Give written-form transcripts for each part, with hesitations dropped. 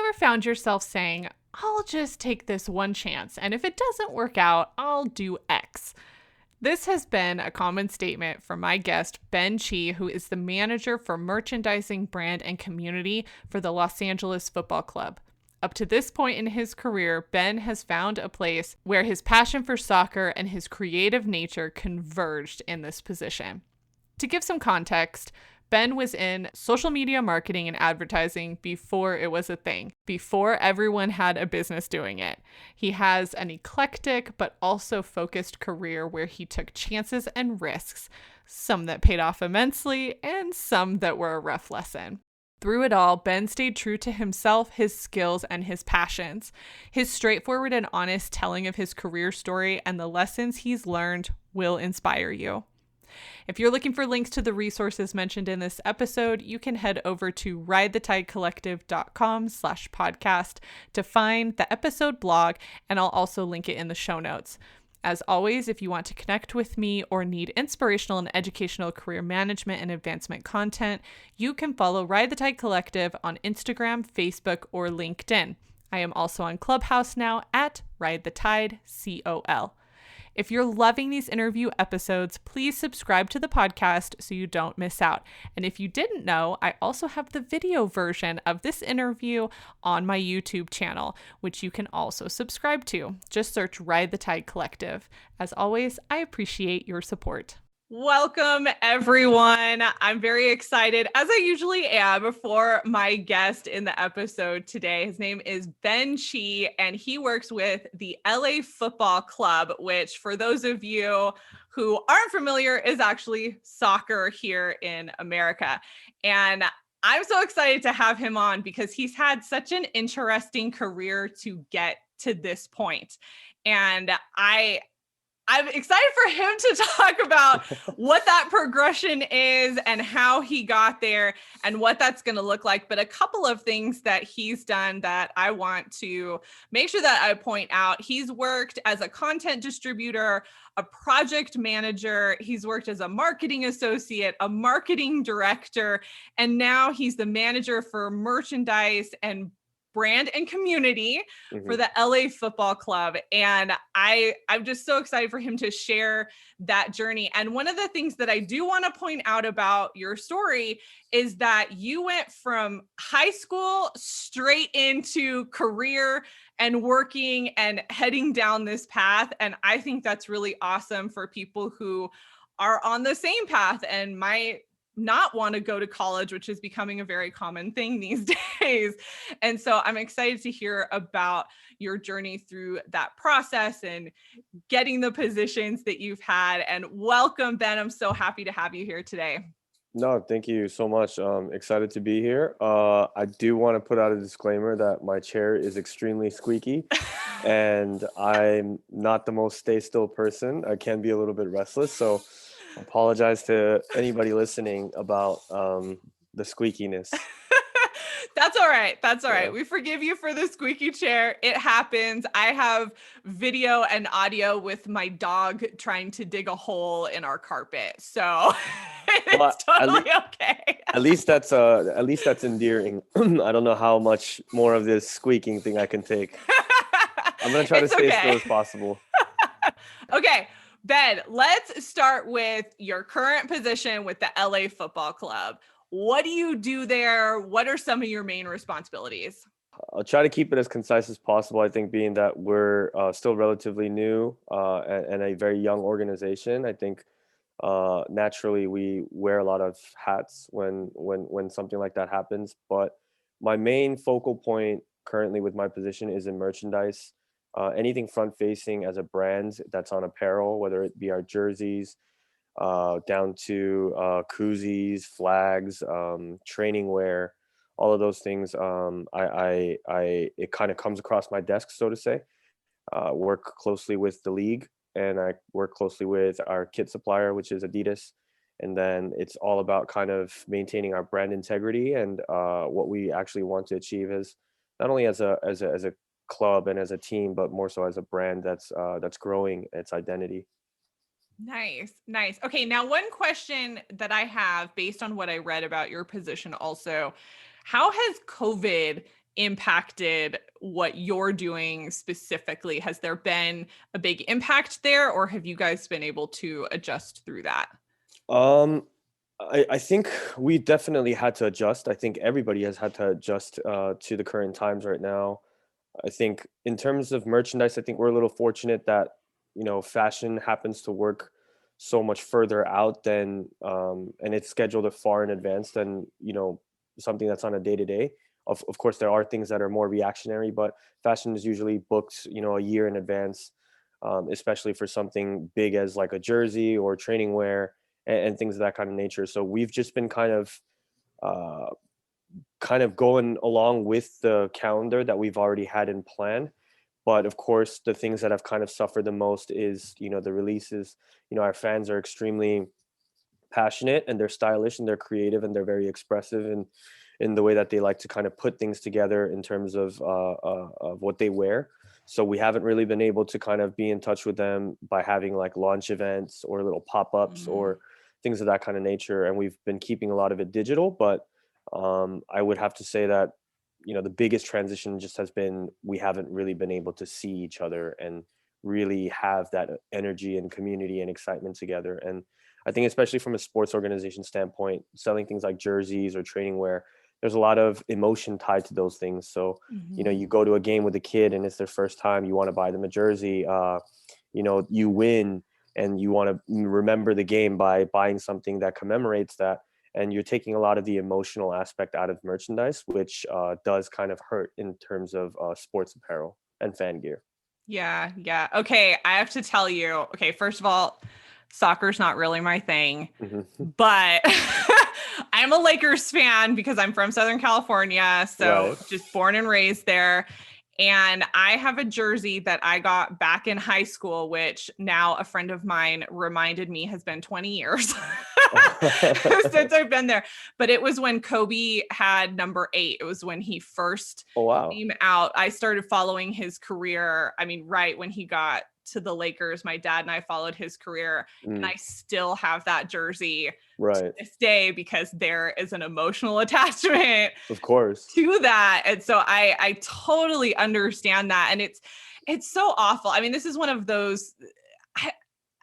ever found yourself saying, I'll just take this one chance, and if it doesn't work out, I'll do X? This has been a common statement from my guest, Ben Chi, who is the manager for merchandising, brand, and community for the Los Angeles Football Club. Up to this point in his career, Ben has found a place where his passion for soccer and his creative nature converged in this position. To give some context, Ben was in social media marketing and advertising before it was a thing, before everyone had a business doing it. He has an eclectic but also focused career where he took chances and risks, some that paid off immensely and some that were a rough lesson. Through it all, Ben stayed true to himself, his skills, and his passions. His straightforward and honest telling of his career story and the lessons he's learned will inspire you. If you're looking for links to the resources mentioned in this episode, you can head over to ridethetidecollective.com/podcast to find the episode blog, and I'll also link it in the show notes. As always, if you want to connect with me or need inspirational and educational career management and advancement content, you can follow Ride the Tide Collective on Instagram, Facebook, or LinkedIn. I am also on Clubhouse now at Ride the Tide COL. If you're loving these interview episodes, please subscribe to the podcast so you don't miss out. And if you didn't know, I also have the video version of this interview on my YouTube channel, which you can also subscribe to. Just search Ride the Tide Collective. As always, I appreciate your support. Welcome, everyone. I'm very excited, as I usually am, for my guest in the episode today. His name is Ben Chi, and he works with the LA Football Club, which, for those of you who aren't familiar, is actually soccer here in America. And I'm so excited to have him on because he's had such an interesting career to get to this point. And I'm excited for him to talk about what that progression is and how he got there and what that's going to look like. But a couple of things that he's done that I want to make sure that I point out. He's worked as a content distributor, a project manager. He's worked as a marketing associate, a marketing director, and now he's the manager for merchandise and brand and community for the LA Football Club. And I'm just so excited for him to share that journey. And one of the things that I do want to point out about your story is that you went from high school straight into career and working and heading down this path. And I think that's really awesome for people who are on the same path and might not want to go to college, which is becoming a very common thing these days. And so I'm excited to hear about your journey through that process and getting the positions that you've had. And welcome, Ben. I'm so happy to have you here today. No, thank you so much. Excited to be here. I do want to put out a disclaimer that my chair is extremely squeaky and I'm not the most stay still person. I can be a little bit restless. So apologize to anybody listening about the squeakiness. That's all right. That's all right. Yeah. We forgive you for the squeaky chair. It happens. I have video and audio with my dog trying to dig a hole in our carpet. So it's totally okay. At least that's endearing. I don't know how much more of this squeaking thing I can take. I'm going to try to stay still as possible. Okay. Ben, let's start with your current position with the LA Football Club. What do you do there? What are some of your main responsibilities? I'll try to keep it as concise as possible. I think being that we're still relatively new and a very young organization, I think naturally we wear a lot of hats when something like that happens. But my main focal point currently with my position is in merchandise. Anything front facing as a brand that's on apparel, whether it be our jerseys, down to koozies, flags, training wear, all of those things. It kind of comes across my desk, so to say. Work closely with the league, and I work closely with our kit supplier, which is Adidas. And then it's all about kind of maintaining our brand integrity and what we actually want to achieve as not only as a club and as a team, but more so as a brand that's growing its identity. Nice. Okay, now one question that I have based on what I read about your position also, how has COVID impacted what you're doing specifically? Has there been a big impact there, or have you guys been able to adjust through that? Um, I think we definitely had to adjust. I think everybody has had to adjust to the current times right now. I think in terms of merchandise, I think we're a little fortunate that, fashion happens to work so much further out than, and it's scheduled far in advance than, something that's on a day to day. Of course, there are things that are more reactionary, but fashion is usually booked, a year in advance, especially for something big as like a jersey or training wear and things of that kind of nature. So we've just been uh, kind of going along with the calendar that we've already had in plan. But of course, the things that have kind of suffered the most is, the releases. Our fans are extremely passionate and they're stylish and they're creative and they're very expressive in the way that they like to kind of put things together in terms of what they wear. So we haven't really been able to kind of be in touch with them by having like launch events or little pop-ups Mm. or things of that kind of nature. And we've been keeping a lot of it digital, but I would have to say that, the biggest transition just has been we haven't really been able to see each other and really have that energy and community and excitement together. And I think especially from a sports organization standpoint, selling things like jerseys or training wear, there's a lot of emotion tied to those things. So, Mhm. you go to a game with a kid and it's their first time, you want to buy them a jersey. You win and you want to remember the game by buying something that commemorates that. And you're taking a lot of the emotional aspect out of merchandise, which does kind of hurt in terms of sports apparel and fan gear. Yeah, yeah. Okay, I have to tell you. Okay, first of all, soccer's not really my thing, Hmm. but I'm a Lakers fan because I'm from Southern California, so Right. just born and raised there. And I have a jersey that I got back in high school, which now a friend of mine reminded me has been 20 years since I've been there. But it was when Kobe had number 8. It was when he first Oh, wow. came out. I started following his career. I mean, right when he got to the Lakers, my dad and I followed his career, and Mm, I still have that jersey to right. this day because there is an emotional attachment Of course. to that. And so I totally understand that. And it's so awful. I mean, this is one of those I,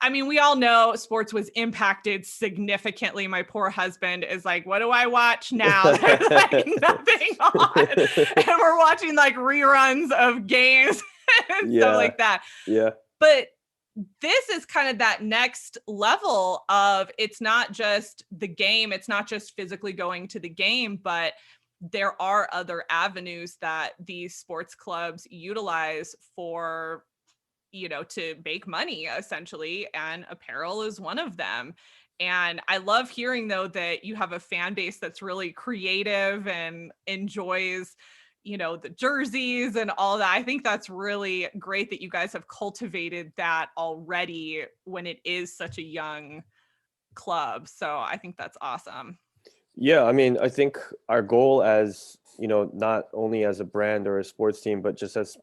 I mean, we all know sports was impacted significantly. My poor husband is like, what do I watch now? There's like nothing on. And we're watching like reruns of games and stuff Yeah. like that. Yeah. But this is kind of that next level of it's not just the game, it's not just physically going to the game, but there are other avenues that these sports clubs utilize for, to make money essentially, and apparel is one of them. And I love hearing though that you have a fan base that's really creative and enjoys, the jerseys and all that. I think that's really great that you guys have cultivated that already when it is such a young club. So I think that's awesome. Yeah, I mean, I think our goal as, not only as a brand or a sports team, but just as,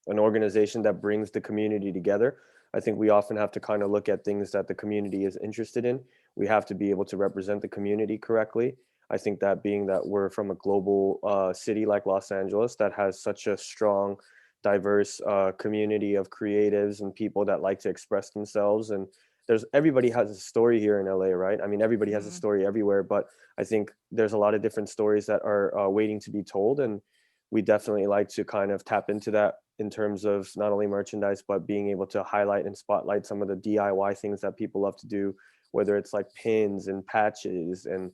an organization that brings the community together. I think we often have to kind of look at things that the community is interested in. We have to be able to represent the community correctly. I think that being that we're from a global city like Los Angeles that has such a strong, diverse community of creatives and people that like to express themselves, and there's everybody has a story here in LA, right? I mean, everybody has a Mhm. story everywhere, but I think there's a lot of different stories that are waiting to be told, and we definitely like to kind of tap into that in terms of not only merchandise but being able to highlight and spotlight some of the DIY things that people love to do, whether it's like pins and patches and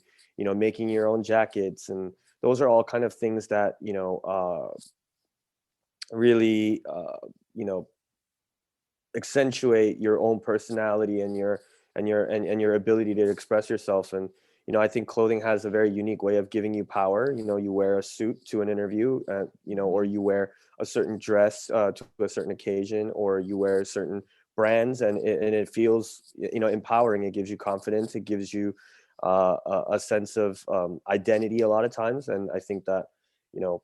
making your own jackets, and those are all kind of things that really you know accentuate your own personality and your ability to express yourself. And I think clothing has a very unique way of giving you power. You wear a suit to an interview, or Mhm. you wear a certain dress to a certain occasion, or you wear certain brands, and it feels empowering. It gives you confidence. It gives you a sense of identity a lot of times. And I think that you know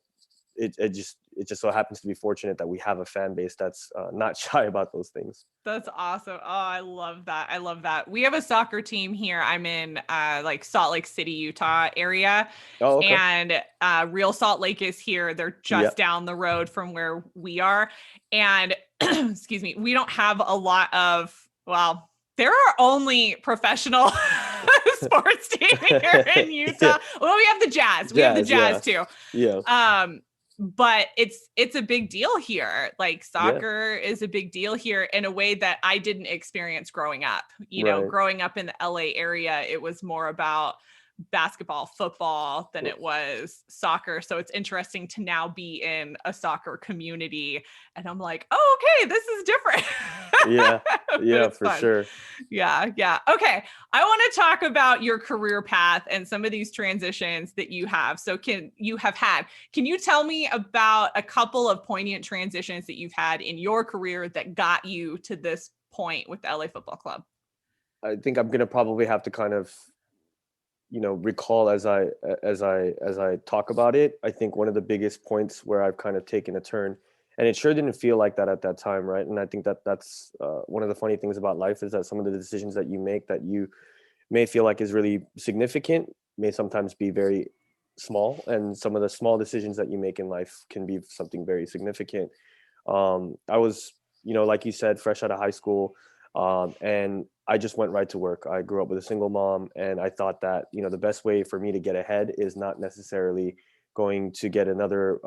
it just so happens to be fortunate that we have a fan base that's not shy about those things. That's awesome. Oh, I love that. I love that. We have a soccer team here. I'm in like Salt Lake City, Utah area. Oh, okay. And Real Salt Lake is here. They're Yeah. just down the road from where we are. And excuse me, we don't have a lot of, well, there are only professional sports team here in Utah. Yeah. Well, we have the Jazz. We have the Jazz too. Yeah. But it's a big deal here. Like Yeah. soccer is a big deal here in a way that I didn't experience growing up. Right. Growing up in the LA area, it was more about basketball, football than it was soccer. So it's interesting to now be in a soccer community. And I'm like, oh, okay, this is different. Yeah. Yeah, for fun. sure. Yeah. Yeah. Okay. I want to talk about your career path and some of these transitions that you have. So can you tell me about a couple of poignant transitions that you've had in your career that got you to this point with the LA Football Club? I think I'm gonna probably have to kind of, recall as I talk about it. I think one of the biggest points where I've kind of taken a turn, and it sure didn't feel like that at that time, right? And I think that that's one of the funny things about life is that some of the decisions that you make that you may feel like is really significant may sometimes be very small, and some of the small decisions that you make in life can be something very significant. I was, like you said, fresh out of high school, and I just went right to work. I grew up with a single mom, and I thought that the best way for me to get ahead is not necessarily going to get another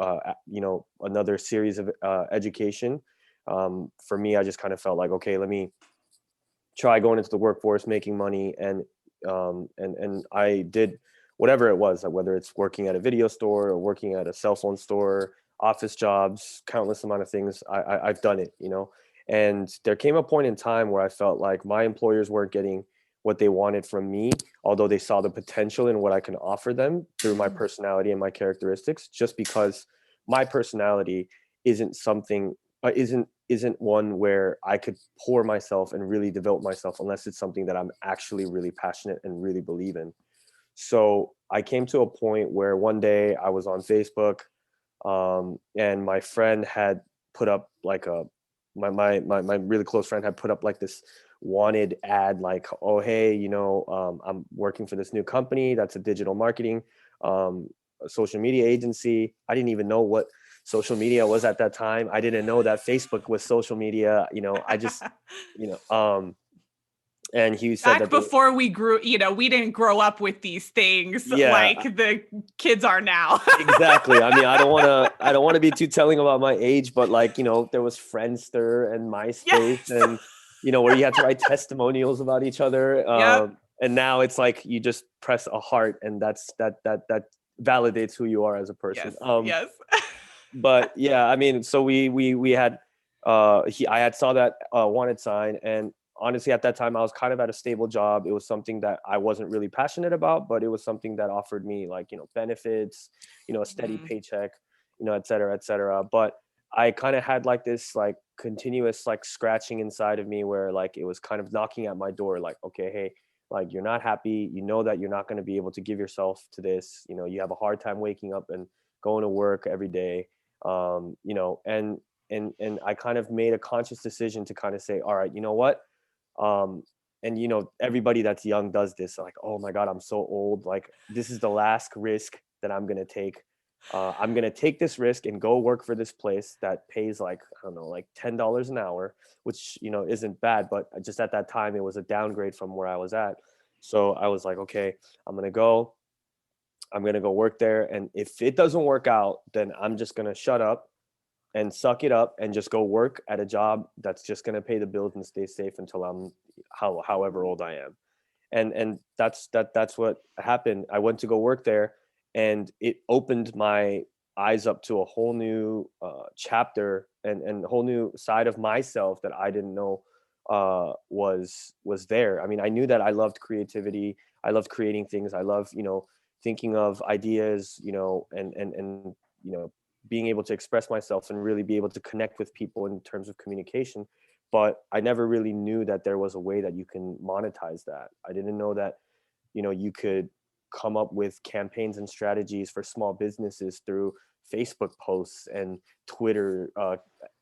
another series of education. For me, I just kind of felt like, okay, let me try going into the workforce, making money, and I did whatever it was, like whether it's working at a video store or working at a cell phone store, office jobs, countless amount of things. I've done it. And there came a point in time where I felt like my employers weren't getting what they wanted from me, although they saw the potential in what I can offer them through my personality and my characteristics, just because my personality isn't something isn't one where I could pour myself and really devote myself unless it's something that I'm actually really passionate and really believe in. So I came to a point where one day I was on Facebook, and my friend had put up like my really close friend had put up like this wanted ad, like, oh, hey, I'm working for this new company that's a digital marketing, a social media agency. I didn't even know what social media was at that time. I didn't know that Facebook was social media. I just, you know, um, and he said Back that they, before we grew, we didn't grow up with these things yeah, like the kids are now. exactly. I mean, I don't want to be too telling about my age, but like, there was Friendster and MySpace, Yes. and where you had to write testimonials about each other. Yep. And now it's like you just press a heart, and that validates who you are as a person. Yes. Yes. But yeah, I mean, so we had I had saw that wanted sign, and honestly at that time I was kind of at a stable job. It was something that I wasn't really passionate about, but it was something that offered me, like, benefits, a steady Mhm. paycheck, et cetera, et cetera. But I kind of had like this like continuous like scratching inside of me where like it was kind of knocking at my door, like, okay, hey, like, you're not happy, that you're not going to be able to give yourself to this, you have a hard time waking up and going to work every day, and I kind of made a conscious decision to kind of say, all right, you know what, um and everybody that's young does this, like, oh my god, I'm so old, like this is the last risk that I'm going to take. I'm going to take this risk and go work for this place that pays, like, I don't know, like $10 an hour, which isn't bad, but just at that time it was a downgrade from where I was at. So I was like, okay, i'm going to go I'm going to go work there, and if it doesn't work out, then I'm just going to shut up and suck it up and just go work at a job that's just going to pay the bills and stay safe until I'm however old I am. And that's what happened. I went to go work there, and it opened my eyes up to a whole new chapter, and a whole new side of myself that I didn't know was there. I mean, I knew that I loved creativity, I loved creating things, I love, thinking of ideas, and being able to express myself and really be able to connect with people in terms of communication. But I never really knew that there was a way that you can monetize that. I didn't know that, you could come up with campaigns and strategies for small businesses through Facebook posts and Twitter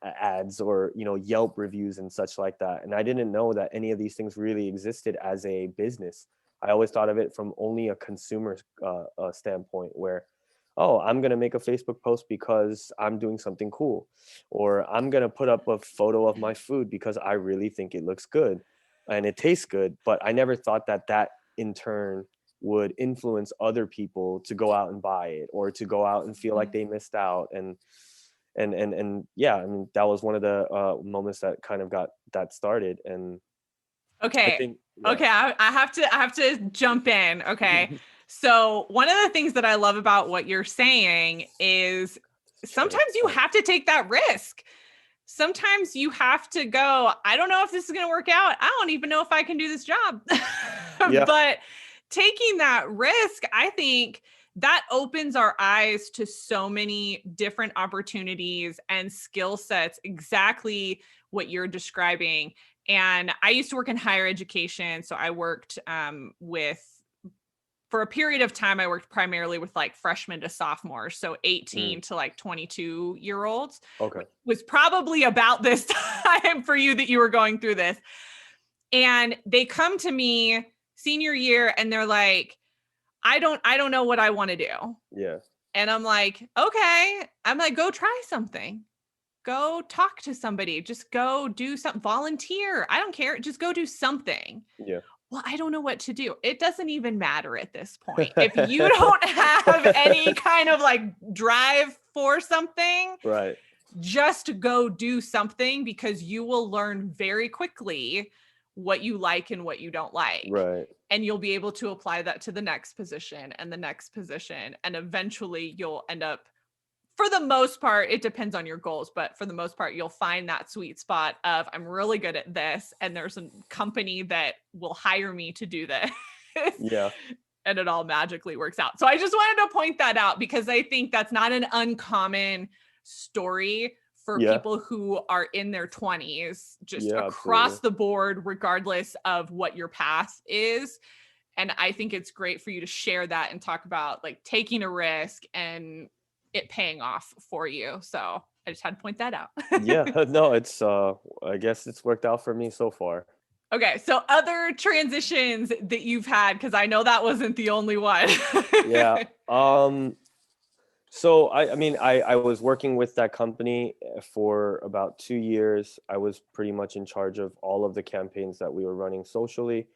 ads, or Yelp reviews and such like that. And I didn't know that any of these things really existed as a business. I always thought of it from only a consumer standpoint, where, oh, I'm going to make a Facebook post because I'm doing something cool, or I'm going to put up a photo of my food because I really think it looks good and it tastes good. But I never thought that that in turn would influence other people to go out and buy it, or to go out and feel like they missed out. And yeah, I mean, that was one of the moments that kind of got that started. And I Okay. think, yeah. Okay. I have to jump in. Okay. So one of the things that I love about what you're saying is sometimes you have to take that risk. Sometimes you have to go, I don't know if this is going to work out. I don't even know if I can do this job. Yeah. But taking that risk, I think that opens our eyes to so many different opportunities and skill sets, exactly what you're describing. And I used to work in higher education. So I worked for a period of time, I worked primarily with like freshmen to sophomores. So 18 to like 22-year-olds. Okay. Was probably about this time for you that you were going through this. And they come to me senior year and they're like, I don't know what I want to do. Yeah. And I'm like, okay. I'm like, go try something. Go talk to somebody. Just go do something. Volunteer. I don't care. Just go do something. Yeah. Well, I don't know what to do. It doesn't even matter at this point. If you don't have any kind of like drive for something, Right. just go do something, because you will learn very quickly what you like and what you don't like. Right. And you'll be able to apply that to the next position and the next position. And eventually you'll end up, for the most part, it depends on your goals, but for the most part, you'll find that sweet spot of, I'm really good at this, and there's a company that will hire me to do this. Yeah. And it all magically works out. So I just wanted to point that out, because I think that's not an uncommon story for people who are in their 20s, just across the board, regardless of what your path is. And I think it's great for you to share that and talk about like taking a risk and it paying off for you. So I just had to point that out. Yeah. No, it's I guess it's worked out for me so far. Okay. So other transitions that you've had, because I know that wasn't the only one. Yeah. So I mean, I was working with that company for about 2 years. I was pretty much in charge of all of the campaigns that we were running socially.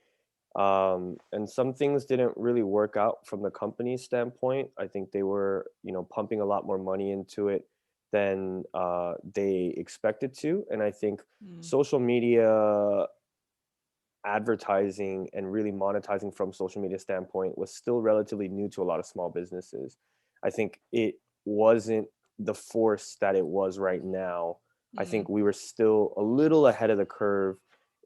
And some things didn't really work out from the company's standpoint. I think they were, pumping a lot more money into it than they expected to. And I think social media advertising and really monetizing from social media standpoint was still relatively new to a lot of small businesses. I think it wasn't the force that it was right now. I think we were still a little ahead of the curve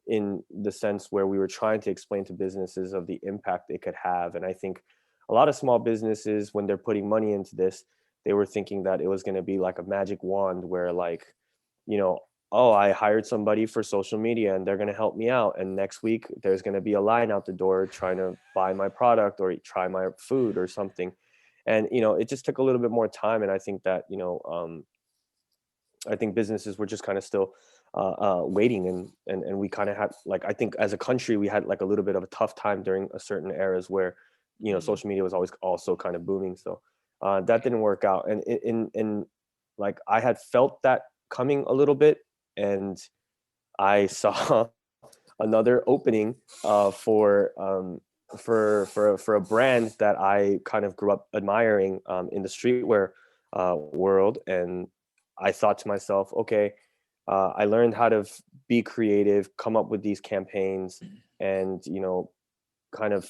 in the sense where we were trying to explain to businesses of the impact it could have. And I think a lot of small businesses, when they're putting money into this, they were thinking that it was going to be like a magic wand where like, oh, I hired somebody for social media and they're going to help me out. And next week there's going to be a line out the door trying to buy my product or try my food or something. And, it just took a little bit more time. And I think that, I think businesses were just kind of still waiting, and we kind of had, like, I think as a country, we had like a little bit of a tough time during a certain eras where, social media was always also kind of booming. So that didn't work out. And in like, I had felt that coming a little bit, and I saw another opening for a brand that I kind of grew up admiring in the streetwear world. And I thought to myself, okay, I learned how to be creative, come up with these campaigns, and kind of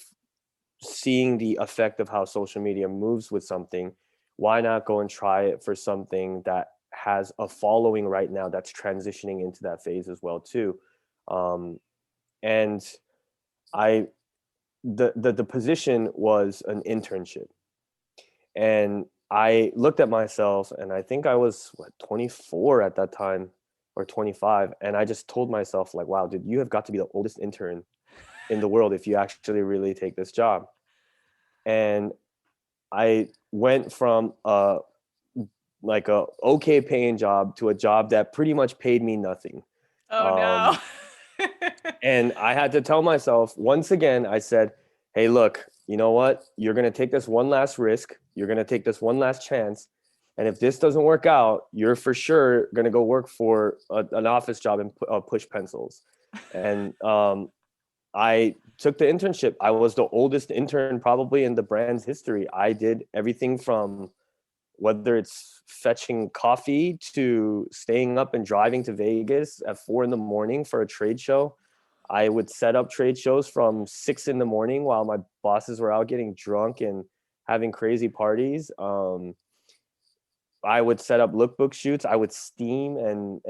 seeing the effect of how social media moves with something. Why not go and try it for something that has a following right now that's transitioning into that phase as well too. And I the position was an internship, and I looked at myself, and I think I was 24 at that time, or 25, and I just told myself, like, wow, dude, you have got to be the oldest intern in the world if you actually really take this job. And I went from a like a okay paying job to a job that pretty much paid me nothing. Oh no. Um, and I had to tell myself once again, I said, hey, look, you know what? You're going to take this one last risk. You're going to take this one last chance. And if this doesn't work out, you're for sure going to go work for an office job and push pencils. And I took the internship. I was the oldest intern probably in the brand's history. I did everything from whether it's fetching coffee to staying up and driving to Vegas at 4 a.m. for a trade show. I would set up trade shows from 6 a.m. while my bosses were out getting drunk and having crazy parties. I would set up lookbook shoots. I would steam and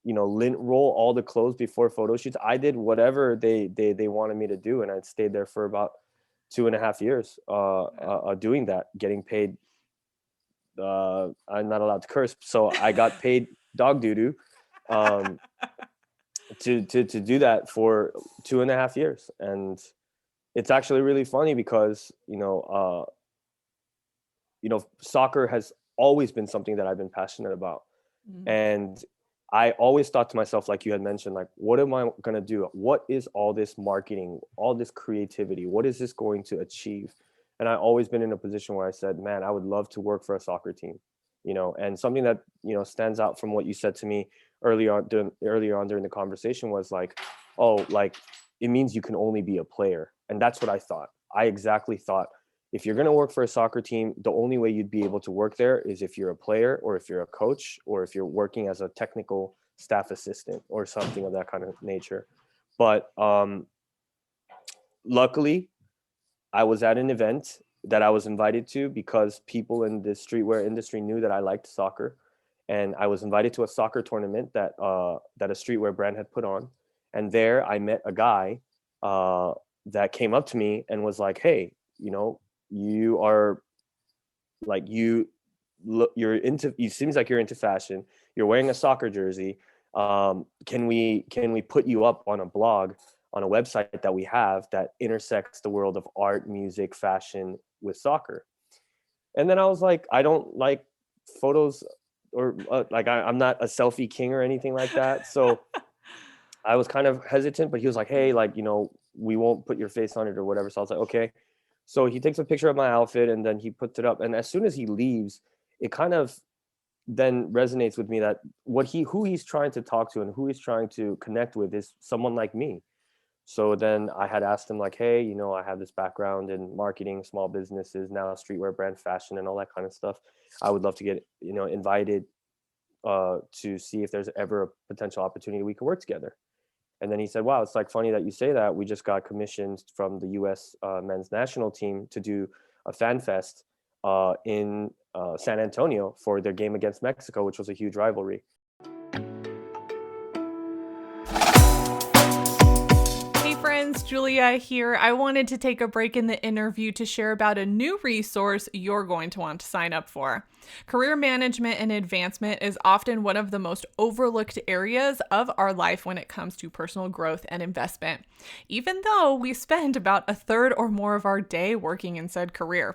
lint roll all the clothes before photo shoots. I did whatever they wanted me to do, and I stayed there for about 2.5 years doing that, getting paid. I'm not allowed to curse, so I got paid dog doo doo to do that for 2.5 years. And it's actually really funny because soccer has always been something that I've been passionate about. Mm-hmm. And I always thought to myself, like you had mentioned, like, what am I going to do? What is all this marketing, all this creativity? What is this going to achieve? And I always been in a position where I said, man, I would love to work for a soccer team, and something that, stands out from what you said to me earlier on during the conversation was like, oh, like it means you can only be a player. And that's what I thought. I exactly thought, if you're going to work for a soccer team, the only way you'd be able to work there is if you're a player or if you're a coach or if you're working as a technical staff assistant or something of that kind of nature. But luckily, I was at an event that I was invited to because people in the streetwear industry knew that I liked soccer. And I was invited to a soccer tournament that a streetwear brand had put on. And there I met a guy that came up to me and was like, hey, you are like, you're into, it seems like you're into fashion. You're wearing a soccer jersey. Can we put you up on a blog, on a website that we have that intersects the world of art, music, fashion with soccer? And then I was like, I don't like photos or I'm not a selfie king or anything like that. So I was kind of hesitant, but he was like, hey, like, we won't put your face on it or whatever. So I was like, okay. So he takes a picture of my outfit and then he puts it up. And as soon as he leaves, it kind of then resonates with me that who he's trying to talk to and who he's trying to connect with is someone like me. So then I had asked him like, hey, I have this background in marketing, small businesses, now streetwear brand, fashion, and all that kind of stuff. I would love to get, invited to see if there's ever a potential opportunity we could work together. And then he said, wow, it's like funny that you say that. We just got commissioned from the U.S. Men's national team to do a fan fest in San Antonio for their game against Mexico, which was a huge rivalry. Julia here. I wanted to take a break in the interview to share about a new resource you're going to want to sign up for. Career management and advancement is often one of the most overlooked areas of our life when it comes to personal growth and investment, even though we spend about a third or more of our day working in said career.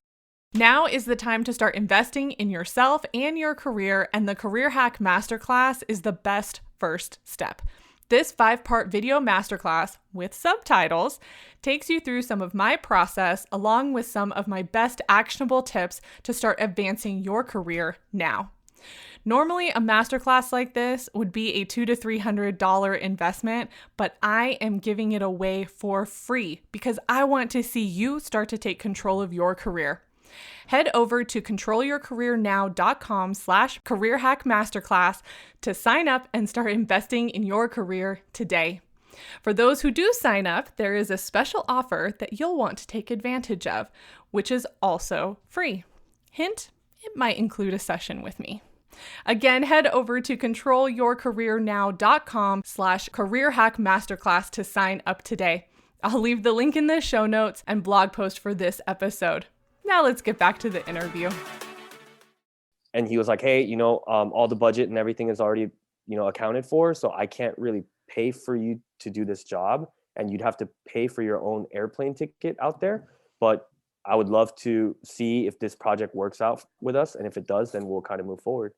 Now is the time to start investing in yourself and your career, and the Career Hack Masterclass is the best first step. This 5-part video masterclass with subtitles takes you through some of my process along with some of my best actionable tips to start advancing your career now. Normally, a masterclass like this would be a $200 to $300 investment, but I am giving it away for free because I want to see you start to take control of your career. Head over to controlyourcareernow.com/careerhackmasterclass to sign up and start investing in your career today. For those who do sign up, there is a special offer that you'll want to take advantage of, which is also free. Hint, it might include a session with me. Again, head over to controlyourcareernow.com/careerhackmasterclass to sign up today. I'll leave the link in the show notes and blog post for this episode. Now let's get back to the interview. And he was like, hey, all the budget and everything is already, accounted for. So I can't really pay for you to do this job. And you'd have to pay for your own airplane ticket out there. But I would love to see if this project works out with us. And if it does, then we'll kind of move forward.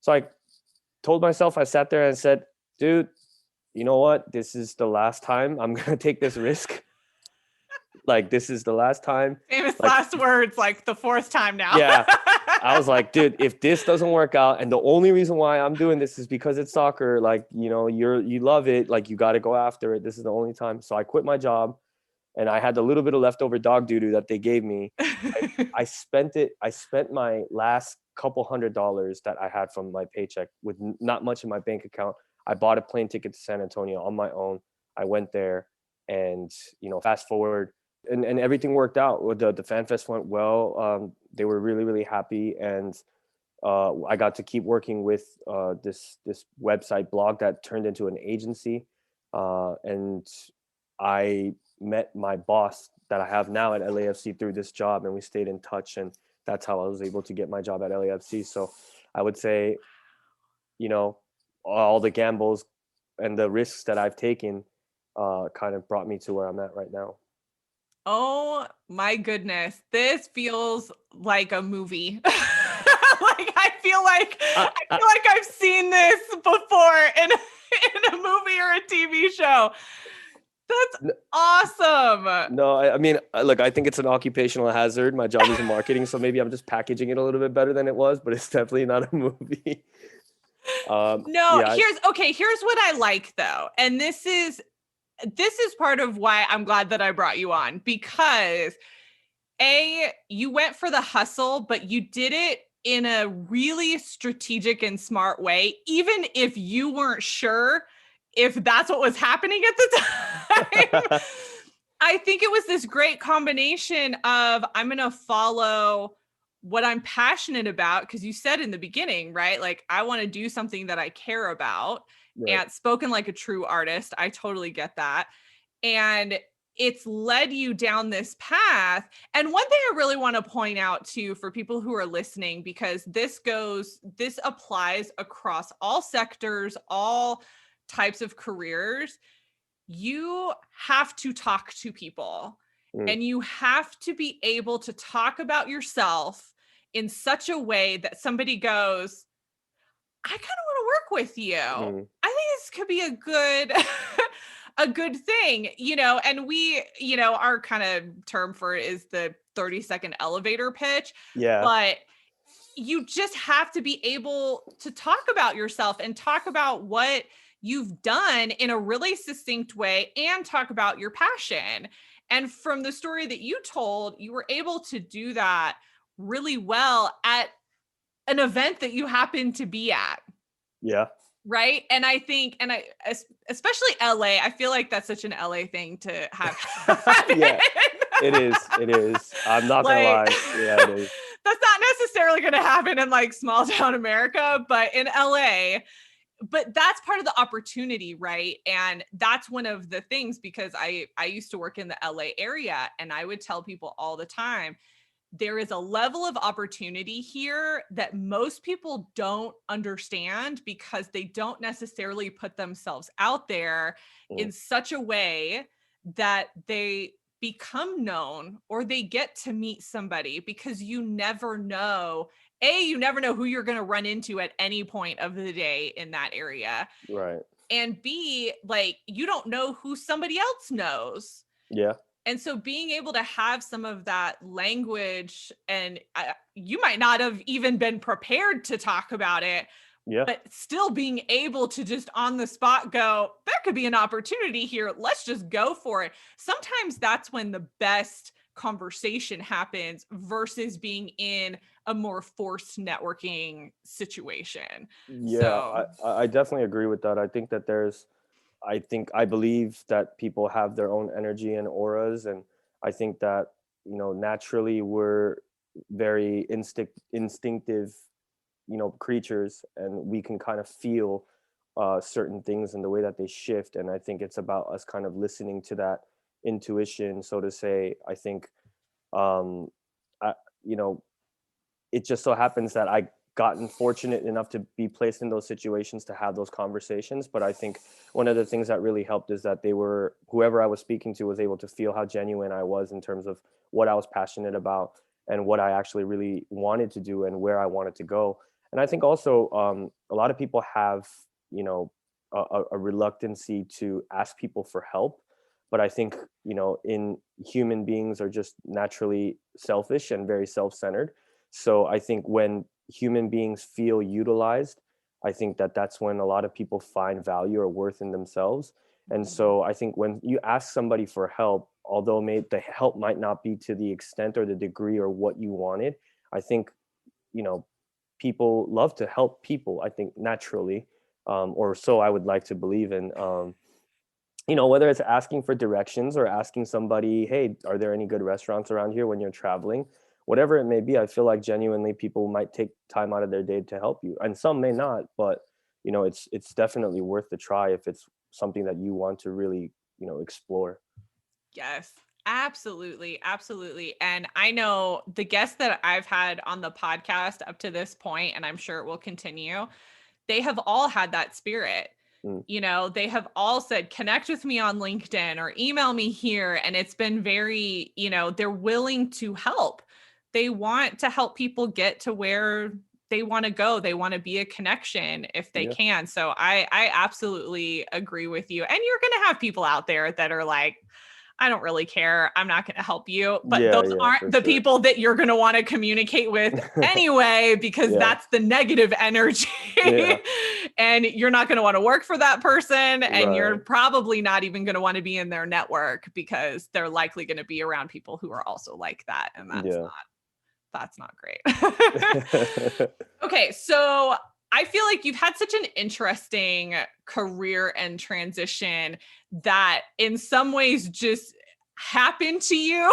So I told myself, I sat there and said, dude, you know what? This is the last time I'm going to take this risk. Like, this is the last time. Famous Like, last words, like the fourth time now. yeah. I was like, dude, if this doesn't work out, and the only reason why I'm doing this is because it's soccer, like, you know, you love it, like, you got to go after it. This is the only time. So I quit my job, and I had a little bit of leftover dog doo-doo that they gave me. I spent it. I spent my last couple $100s that I had from my paycheck with not much in my bank account. I bought a plane ticket to San Antonio on my own. I went there, and, you know, fast forward, and everything worked out. The fan fest went well. They were really, really happy, and I got to keep working with this website blog that turned into an agency, and I met my boss that I have now at LAFC through this job, and we stayed in touch, and that's how I was able to get my job at LAFC. So I would say, you know, all the gambles and the risks that I've taken kind of brought me to where I'm at right now. Oh my goodness. This feels like a movie. Like I, I I, feel like I've seen this before in in a movie or a TV show. That's awesome. no, I mean, look, I think it's an occupational hazard. My job is in marketing, so maybe I'm just packaging it a little bit better than it was, but it's definitely not a movie. No, Yeah, here's what I like though. And this is part of why I'm glad that I brought you on, because you went for the hustle, but you did it in a really strategic and smart way, even if you weren't sure if that's what was happening at the time. I think it was this great combination of, I'm going to follow what I'm passionate about, because you said in the beginning, right? Like, I want to do something that I care about, right. and spoken like a true artist. I totally get that. And it's led you down this path. And one thing I really want to point out too, for people who are listening, because this applies across all sectors, all types of careers. You have to talk to people, Mm, and you have to be able to talk about yourself in such a way that somebody goes, I kind of want to work with you. mm. I think this could be a good a good thing, and our kind of term for it is the 30-second elevator pitch, Yeah, but you just have to be able to talk about yourself and talk about what you've done in a really succinct way, and talk about your passion. And from the story that you told, you were able to do that really well at an event that you happened to be at. yeah, Right. And I think, especially LA, I feel like that's such an LA thing to have happen. yeah. It is. It is. I'm not gonna Like, lie. Yeah, it is. that's not necessarily going to happen in like small town America, but in LA, but that's part of the opportunity, right? And that's one of the things, because I used to work in the LA area, and I would tell people all the time, there is a level of opportunity here that most people don't understand, because they don't necessarily put themselves out there Mm, in such a way that they become known, or they get to meet somebody, because you never know. You never know who you're going to run into at any point of the day in that area. right. And B, like, you don't know who somebody else knows. Yeah, And so being able to have some of that language, and you might not have even been prepared to talk about it, yeah, but still being able to just on the spot go, there could be an opportunity here. Let's just go for it. Sometimes that's when the best conversation happens, versus being in a more forced networking situation. yeah. So, I definitely agree with that. I think that I believe that people have their own energy and auras, and I think that, naturally we're very instinctive, creatures, and we can kind of feel certain things in the way that they shift. And I think it's about us kind of listening to that intuition, so to say. I think, um, I, you know, it just so happens that I gotten fortunate enough to be placed in those situations to have those conversations. But I think one of the things that really helped is that whoever I was speaking to was able to feel how genuine I was in terms of what I was passionate about and what I actually really wanted to do and where I wanted to go. And I think also a lot of people have, a reluctancy to ask people for help. But I think, in human beings are just naturally selfish and very self-centered. So I think when human beings feel utilized, I think that that's when a lot of people find value or worth in themselves. And so I think when you ask somebody for help, although the help might not be to the extent or the degree or what you wanted, I think, people love to help people, I think naturally, or so I would like to believe in. Whether it's asking for directions or asking somebody, hey, are there any good restaurants around here when you're traveling? Whatever it may be, I feel like genuinely people might take time out of their day to help you. And some may not, but it's definitely worth the try if it's something that you want to really, explore. Yes, absolutely. Absolutely. And I know the guests that I've had on the podcast up to this point, and I'm sure it will continue, they have all had that spirit. Mm. They have all said, connect with me on LinkedIn or email me here. And it's been very, they're willing to help. They want to help people get to where they want to go. They want to be a connection if they Yeah. can. So I absolutely agree with you. And you're going to have people out there that are like, I don't really care. I'm not going to help you. But Yeah, those yeah, aren't for the sure. people that you're going to want to communicate with anyway, because Yeah. that's the negative energy. Yeah. And you're not going to want to work for that person. And you're Right. probably not even going to want to be in their network because they're likely going to be around people who are also like that. And Yeah. that's not great. Okay. So I feel like you've had such an interesting career and transition that in some ways just happened to you.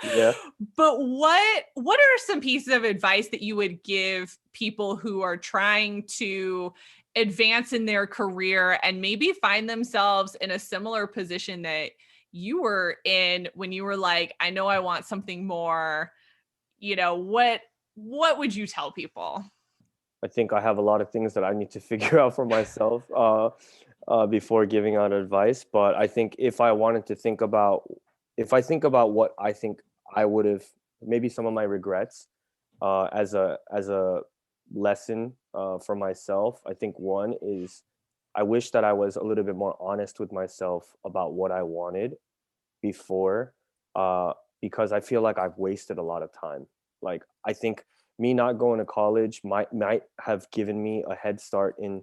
Yeah. But what are some pieces of advice that you would give people who are trying to advance in their career and maybe find themselves in a similar position that you were in when you were like, I know I want something more, what would you tell people? I think I have a lot of things that I need to figure out for myself before giving out advice. But I think if I think about what I think I would have, maybe some of my regrets as a lesson for myself. I think one is I wish that I was a little bit more honest with myself about what I wanted before, uh, because I feel like I've wasted a lot of time. Like I think me not going to college might have given me a head start in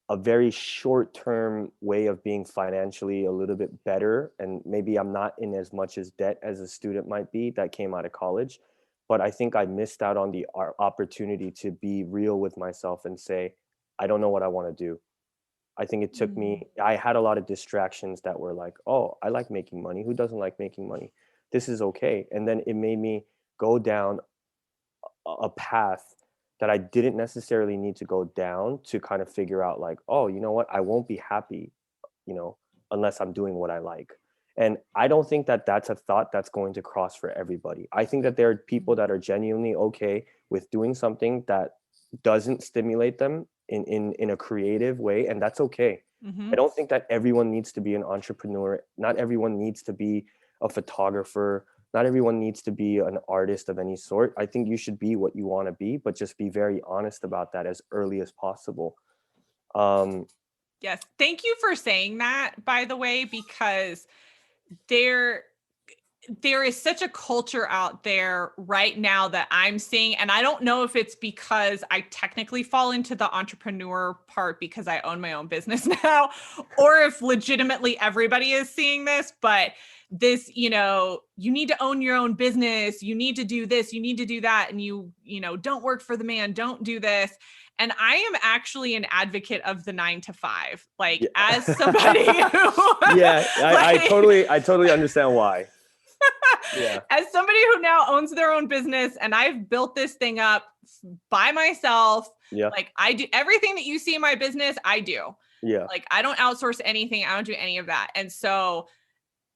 a very short term way of being financially a little bit better, and maybe I'm not in as much as debt as a student might be that came out of college. But I think I missed out on the opportunity to be real with myself and say, I don't know what I want to do. I think it took Mm. me, I had a lot of distractions that were like, oh, I like making money. Who doesn't like making money? This is okay. And then it made me go down a path that I didn't necessarily need to go down to kind of figure out like, oh, you know what? I won't be happy, unless I'm doing what I like. And I don't think that that's a thought that's going to cross for everybody. I think that there are people that are genuinely okay with doing something that doesn't stimulate them in a creative way, and that's okay. I Mm-hmm. don't think that everyone needs to be an entrepreneur. Not everyone needs to be a photographer. Not everyone needs to be an artist of any sort. I think you should be what you want to be, but just be very honest about that as early as possible. Um, Yes. Thank you for saying that, by the way, because there there is such a culture out there right now that I'm seeing, and I don't know if it's because I technically fall into the entrepreneur part because I own my own business now, or if legitimately everybody is seeing this, but this, you need to own your own business, you need to do this, you need to do that, and don't work for the man, don't do this. And I am actually an advocate of the 9 to 5, like yeah, as somebody who yeah, like I totally understand why. Yeah, as somebody who now owns their own business and I've built this thing up by myself, yeah, like I do everything that you see in my business, I do. yeah, Like I don't outsource anything, I don't do any of that. And so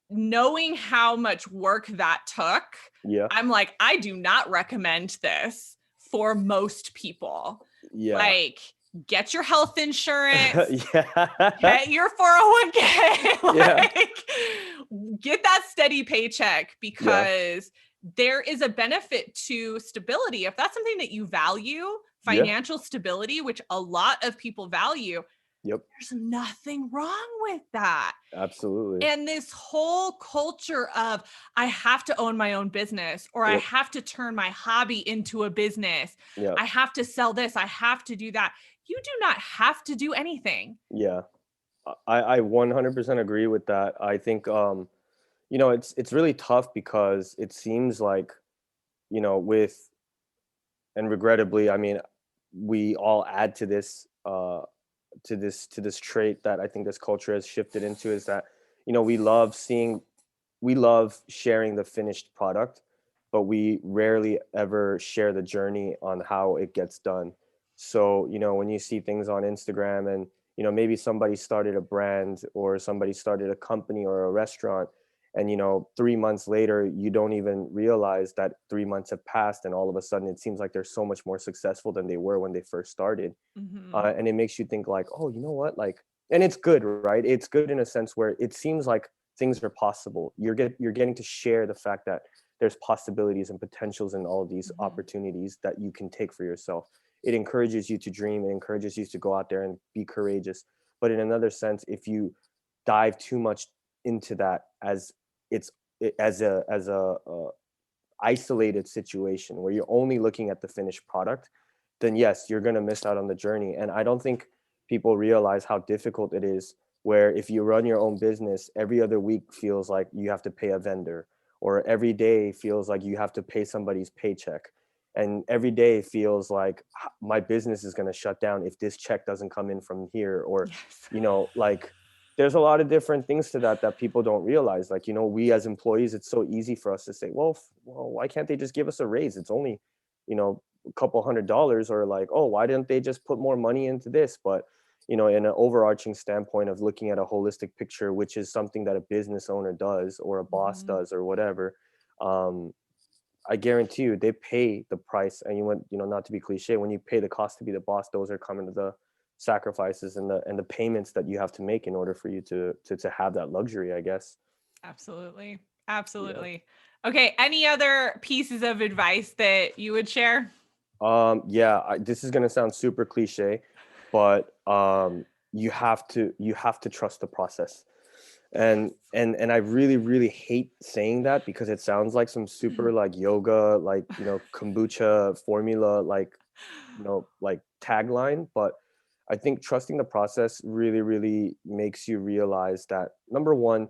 knowing how much work that took, yeah, I'm like, I do not recommend this for most people. Yeah. Like, get your health insurance, Yeah. get your 401k, Yeah. like, get that steady paycheck, Yeah. because there is a benefit to stability. If that's something that you value, Yeah. financial stability, which a lot of people value, Yep. there's nothing wrong with that. Absolutely. And this whole culture of, I have to own my own business, or I Yep. have to turn my hobby into a business. Yeah. I have to sell this. I have to do that. You do not have to do anything. Yeah. I 100% agree with that. I think it's really tough because it seems like, with and regrettably, I mean, we all add to this to this trait that I think this culture has shifted into, is that, we love sharing the finished product, but we rarely ever share the journey on how it gets done. So, when you see things on Instagram and, maybe somebody started a brand or somebody started a company or a restaurant, and, 3 months later, you don't even realize that 3 months have passed. And all of a sudden, it seems like they're so much more successful than they were when they first started. Mm-hmm. And it makes you think like, oh, you know what, like, and it's good, right? It's good in a sense where it seems like things are possible. You're getting to share the fact that there's possibilities and potentials in all of these Mm-hmm. opportunities that you can take for yourself. It encourages you to dream. It encourages you to go out there and be courageous. But in another sense, if you dive too much into that as it's as a isolated situation where you're only looking at the finished product, then yes, you're going to miss out on the journey. And I don't think people realize how difficult it is, where if you run your own business, every other week feels like you have to pay a vendor, or every day feels like you have to pay somebody's paycheck. And every day feels like my business is going to shut down if this check doesn't come in from here. Or, Yes. like, there's a lot of different things to that people don't realize. Like, we as employees, it's so easy for us to say, well, why can't they just give us a raise? It's only, a couple $100. Or like, oh, why didn't they just put more money into this? But, in an overarching standpoint of looking at a holistic picture, which is something that a business owner does or a boss Mm-hmm. does or whatever, um, I guarantee you they pay the price. And not to be cliche, when you pay the cost to be the boss, those are coming to the sacrifices and the payments that you have to make in order for you to have that luxury, I guess. Absolutely. Yeah. Absolutely. Okay. Any other pieces of advice that you would share? Yeah, this is gonna sound super cliche, but you have to trust the process. And I really, really hate saying that because it sounds like some super like yoga, like, kombucha formula, like tagline. But I think trusting the process really, really makes you realize that, number one,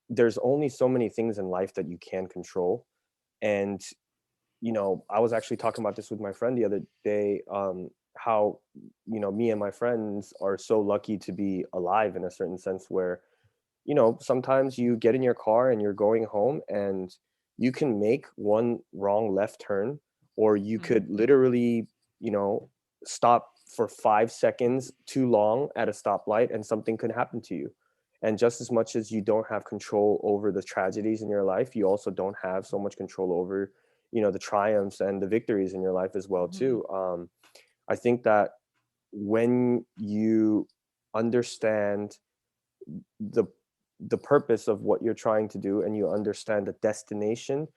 there's only so many things in life that you can control. And, I was actually talking about this with my friend the other day, how, me and my friends are so lucky to be alive in a certain sense where, sometimes you get in your car and you're going home and you can make one wrong left turn, or you Mhm. could literally, you know, stop for 5 seconds too long at a stoplight and something could happen to you. And just as much as you don't have control over the tragedies in your life, you also don't have so much control over, the triumphs and the victories in your life as well Mhm. too. I think that when you understand the the purpose of what you're trying to do and you understand the destination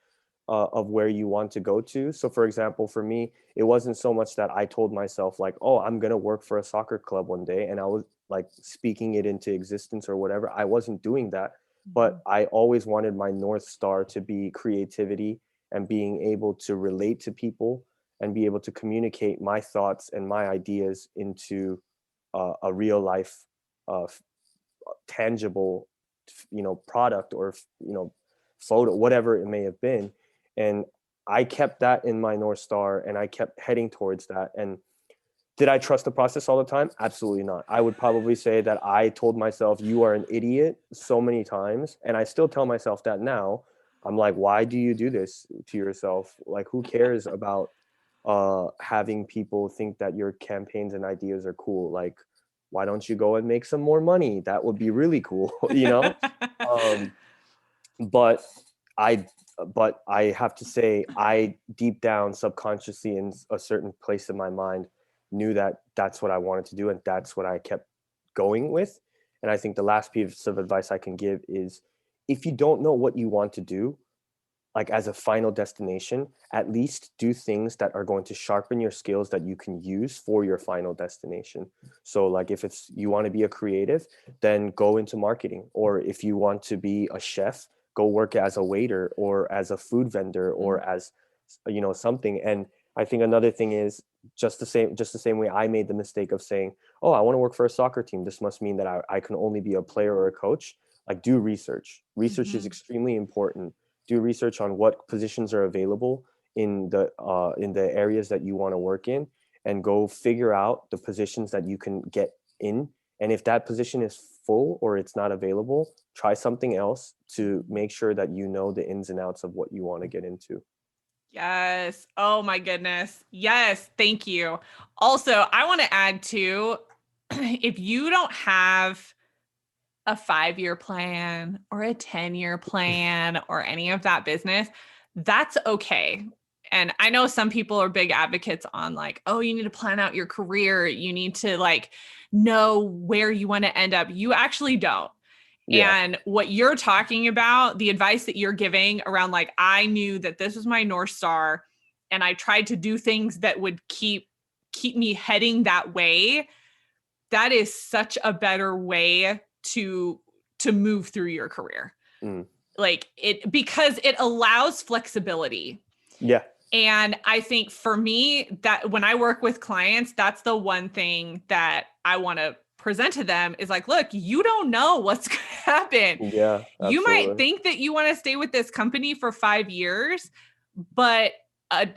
of where you want to go to. So for example, for me, it wasn't so much that I told myself like, oh, I'm going to work for a soccer club one day, and I was like speaking it into existence or whatever. I wasn't doing that, but Mhm. I always wanted my North Star to be creativity and being able to relate to people and be able to communicate my thoughts and my ideas into a real life uh, tangible, product, or photo, whatever it may have been. And I kept that in my North Star and I kept heading towards that. And did I trust the process all the time? Absolutely not. I would probably say that I told myself, you are an idiot, so many times. And I still tell myself that now. I'm like, why do you do this to yourself? Like, who cares about having people think that your campaigns and ideas are cool? Like, why don't you go and make some more money? That would be really cool, um, but I but I have to say, I deep down subconsciously in a certain place in my mind knew that that's what I wanted to do, and that's what I kept going with. And I think the last piece of advice I can give is, if you don't know what you want to do, like as a final destination, at least do things that are going to sharpen your skills that you can use for your final destination. So like if it's you want to be a creative, then go into marketing. Or if you want to be a chef, go work as a waiter or as a food vendor or as something. And I think another thing is just the same way I made the mistake of saying, oh, I want to work for a soccer team. This must mean that I can only be a player or a coach. Like do research. Research is extremely important. Do research on what positions are available in the areas that you want to work in, and go figure out the positions that you can get in. And if that position is full or it's not available, try something else to make sure that you know the ins and outs of what you want to get into. Yes. Oh my goodness. Yes. Thank you. Also, I want to add too, if you don't have a 5-year plan or a 10-year plan or any of that business, that's okay. And I know some people are big advocates on like, oh, you need to plan out your career. You need to like know where you want to end up. You actually don't. Yeah. And what you're talking about, the advice that you're giving around like, I knew that this was my North Star and I tried to do things that would keep me heading that way. That is such a better way to move through your career. Mm. Like it, because it allows flexibility. Yeah. And I think for me, that when I work with clients, that's the one thing that I want to present to them is like, look, you don't know what's going to happen. Yeah, You might absolutely. think that you want to stay with this company for 5 years, but a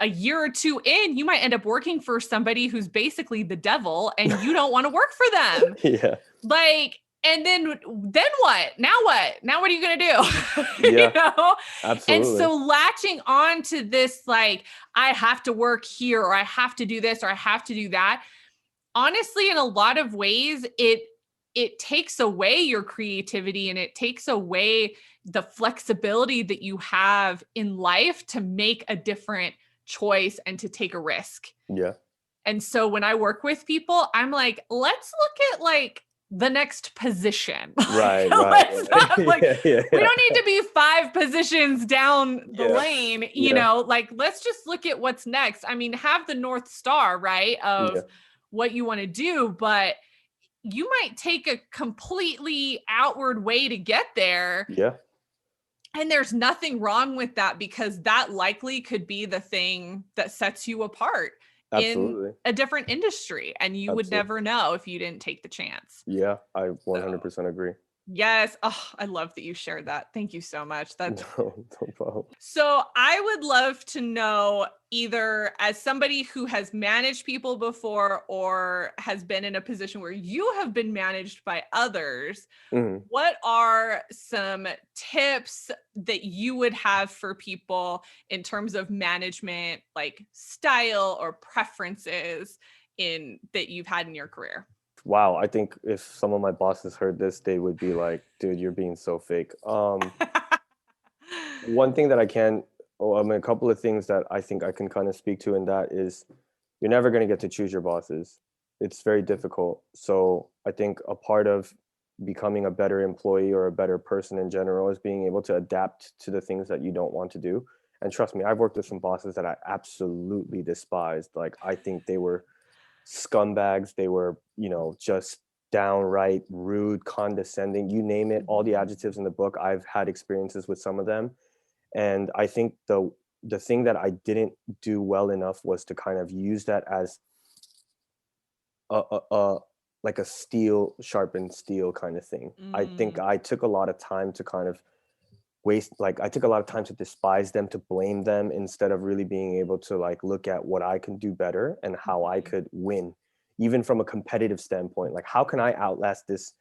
year or two in, you might end up working for somebody who's basically the devil and you don't want to work for them. Yeah. Like, and then what? Now what? Now what are you going to do? Yeah. And Absolutely. so latching on to this, like, I have to work here or I have to do this or I have to do that. Honestly, in a lot of ways, it takes away your creativity and it takes away the flexibility that you have in life to make a different choice and to take a risk. Yeah. And so when I work with people, I'm like, let's look at like the next position. Right, right. Let's not, like, Yeah, yeah, we yeah. don't need to be 5 positions down the Yeah. lane, Yeah. like let's just look at what's next. I mean, have the North Star, right? Yeah. Of what you want to do, but you might take a completely outward way to get there. Yeah. And there's nothing wrong with that because that likely could be the thing that sets you apart in Absolutely. a different industry. And you would Absolutely. never know if you didn't take the chance. Yeah, I So 100% agree. yes. Oh, I love that you shared that. Thank you so much. That's No, no problem. so I would love to know, either as somebody who has managed people before or has been in a position where you have been managed by others, Mhm. what are some tips that you would have for people in terms of management, like style or preferences in that you've had in your career? Wow, I think if some of my bosses heard this, they would be like, "Dude, you're being so fake." One thing that I can I mean, a couple of things that I think I can kind of speak to in that is you're never going to get to choose your bosses. It's very difficult. So I think a part of becoming a better employee or a better person in general is being able to adapt to the things that you don't want to do. And trust me, I've worked with some bosses that I absolutely despised. Like I think they were scumbags. They were, just downright rude, condescending, you name it, all the adjectives in the book. I've had experiences with some of them. And I think the thing that I didn't do well enough was to kind of use that as a like a steel sharpened steel kind of thing. I think Mm, I took a lot of time to kind of I took a lot of time to despise them, to blame them, instead of really being able to like look at what I can do better and how I mhm, could win, even from a competitive standpoint. Like how can I outlast this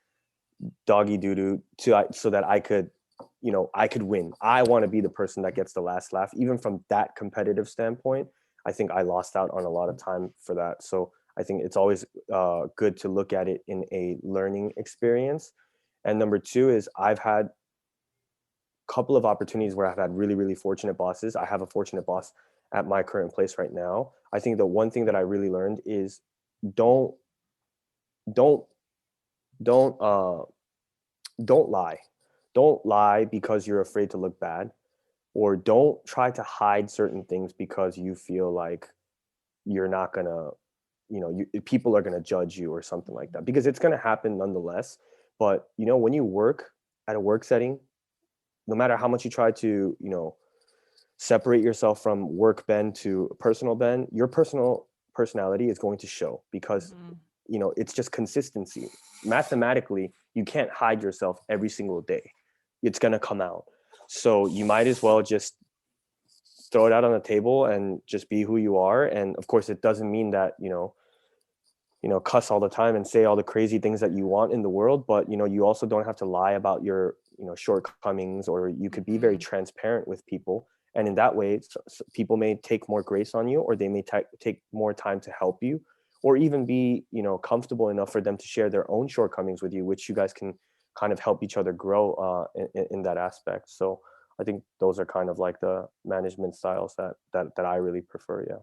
doggy doo doo so that I could, I could win. I want to be the person that gets the last laugh. Even from that competitive standpoint, I think I lost out on a lot of time for that. So I think it's always good to look at it in a learning experience. And number two is I've had couple of opportunities where I've had really, really fortunate bosses. I have a fortunate boss at my current place right now. I think the one thing that I really learned is don't don't don't don't lie. Don't lie because you're afraid to look bad, or don't try to hide certain things because you feel like you're not gonna, people are gonna judge you or something like that. Because it's gonna happen nonetheless. But when you work at a work setting, no matter how much you try to, separate yourself from work Ben to personal Ben, your personal personality is going to show because it's just consistency. Mathematically, you can't hide yourself every single day. It's going to come out. So you might as well just throw it out on the table and just be who you are. And of course, it doesn't mean that, cuss all the time and say all the crazy things that you want in the world. But, you also don't have to lie about your, shortcomings, or you could be very transparent with people. And in that way, people may take more grace on you, or they may take more time to help you, or even be, comfortable enough for them to share their own shortcomings with you, which you guys can kind of help each other grow in that aspect. So I think those are kind of like the management styles that I really prefer. Yeah.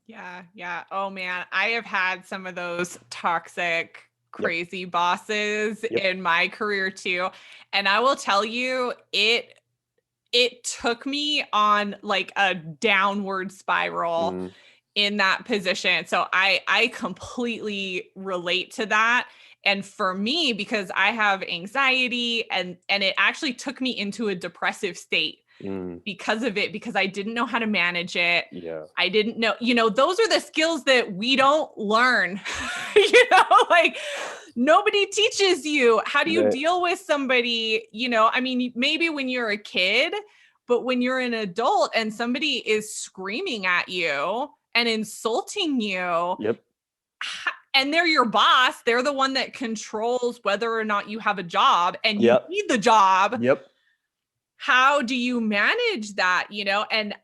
Yeah. Yeah. Oh man, I have had some of those toxic, Yep. crazy bosses Yep. in my career too. And I will tell you, it took me on like a downward spiral in that position. So I completely relate to that. And for me, because I have anxiety and it actually took me into a depressive state because of it, because I didn't know how to manage it. Yeah. I didn't know, those are the skills that we don't learn. Like nobody teaches you how do you deal with somebody, I mean, maybe when you're a kid, but when you're an adult and somebody is screaming at you and insulting you, Yep. and they're your boss, they're the one that controls whether or not you have a job and you need the job. Yep. How do you manage that? And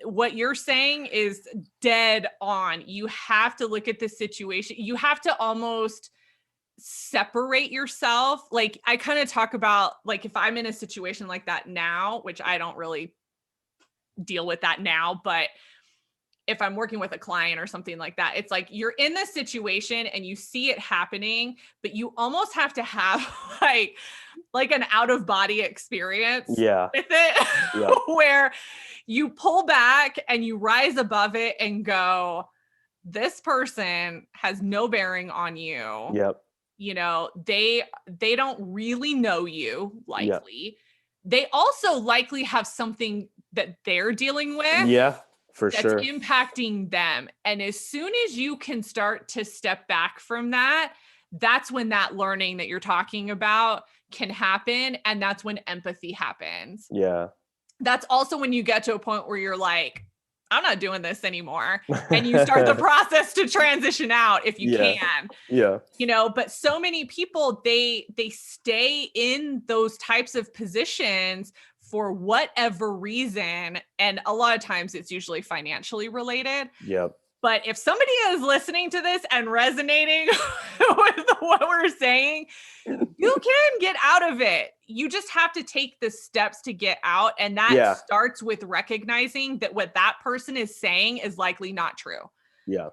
what you're saying is dead on. You have to look at the situation. You have to almost separate yourself. Like I kind of talk about, like, if I'm in a situation like that now, which I don't really deal with that now, but if I'm working with a client or something like that, it's like you're in this situation and you see it happening, but you almost have to have like an out of body experience with it, where you pull back and you rise above it and go, this person has no bearing on you. Yep. They don't really know you, likely. They also likely have something that they're dealing with. Yeah. That's impacting them. And as soon as you can start to step back from that, that's when that learning that you're talking about can happen. And that's when empathy happens. Yeah. That's also when you get to a point where you're like, I'm not doing this anymore. And you start the process to transition out if you can. Yeah. But so many people, they stay in those types of positions for whatever reason. And a lot of times it's usually financially related. Yep. But if somebody is listening to this and resonating with what we're saying, you can get out of it. You just have to take the steps to get out. And that starts with recognizing that what that person is saying is likely not true. Yeah.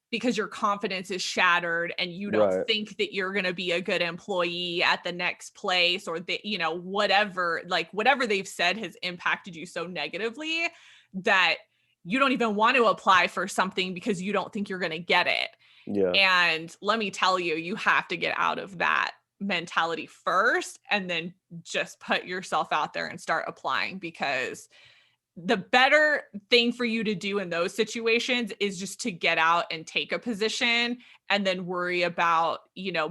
Because your confidence is shattered and you don't think that you're going to be a good employee at the next place, or that, whatever they've said has impacted you so negatively that you don't even want to apply for something because you don't think you're going to get it. Yeah. And let me tell you, you have to get out of that mentality first and then just put yourself out there and start applying, because the better thing for you to do in those situations is just to get out and take a position and then worry about,